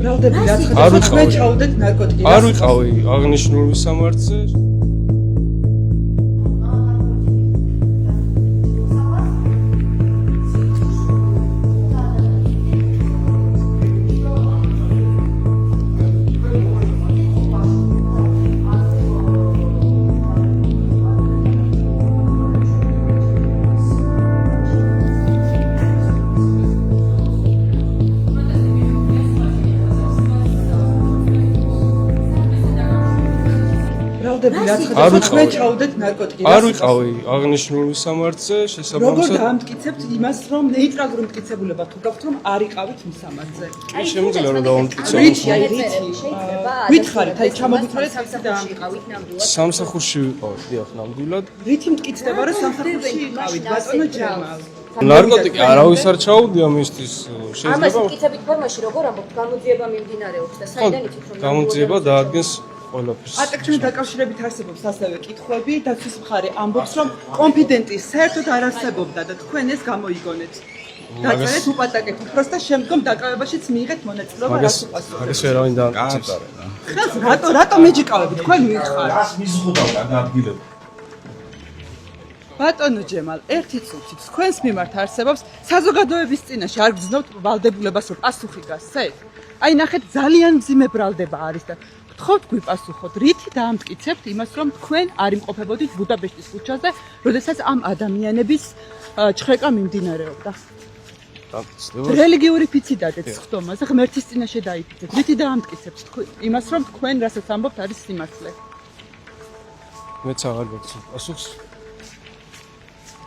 ბრალდები გაცხადდა თქვენ ჩაუდეთ ნარკოტიკებს. არ ვიყავი აღნიშნული სამართზე. ბრალდები გაცხადდა თქვენ ჩაუდეთ ნარკოტიკებს. არ ვიყავი აღნიშნული სამართზე, როგორ შესაბამისად დაამტკიცებთ იმას, რომ ნეიტრალური მტკიცებულება თუ გაქვთ, რომ არ იყავით მის სამართზე? შემიძლია რომ დავამტკიცო. რითი, აი რითი? გითხარით, აი ჩამოგითხრეთ რითი დაამტკიცეთ? სამსახურში ვიყავი, დიახ, ნამდვილად. რითი მტკიცდება, რომ სამსახურში იყავით, ბატონო ჯერმალ? ნარკოტიკი არავის არ ჩაუდია მისთვის. ამას შეიძლება მტკიცებით ფორმაში როგორ ამბობთ, გამოძიება მიმდინარეობს და საიდან იცით რომ გამოძიება დაადგენს ყველაფერს. ატეკჩთან დაკავშირებით არსებობს ასევე კითხვები, დაცვის მხარე ამბობს, რომ კონფიდენტი საერთოდ არ არსებობდა და თქვენ ეს გამოიგონეთ. დაწერეთ უპატაკეთ უფროს და შემდგომ დაკავებაშიც მიიღეთ მონაწილეობა რას უპასუხებთ. მაგას ვერავინ დაამტკიცებს. ხას რატო მეჯიკავებით თქვენ მიხარ? მიზღუდავ გადაადგილებ. ბატონო ჯემალ, ერთი წუთით თქვენს მიმართ არსებობს საზოგადოების წინაშე არ გრძნობთ ვალდებულებას რომ პასუხი გასცეთ? აი ნახეთ ძალიან მძიმე ბრალდება არის და გთხოვთ გვიპასუხოთ, რითი დაამტკიცებთ იმას, რომ თქვენ არ იმყოფებოდით ბუდაპეშტის ქუჩაზე, როდესაც ამ ადამიანების ჩხრეკა მიმდინარეობდა. რელიგიური ფიციდადეთ ხდომაზე ღმერთის წინაშე დაიფიცეთ. რითი დაამტკიცებთ იმას, რომ თქვენ რასაც ამბობთ არის სიმართლე? მეც აღარ გაგცნობ პასუხს.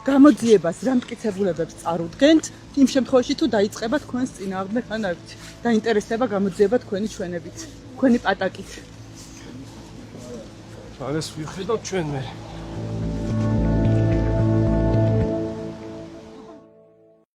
გამოძიებას რა მტკიცებულებებს წარუდგენთ იმ შემთხვევაში თუ დაიწყება თქვენს წინააღმდეგ ან არ ვიცი დაინტერესდება გამოძიება თქვენი ჩვენებით თქვენი პატაკით მაგას ვიხედავთ ჩვენ მე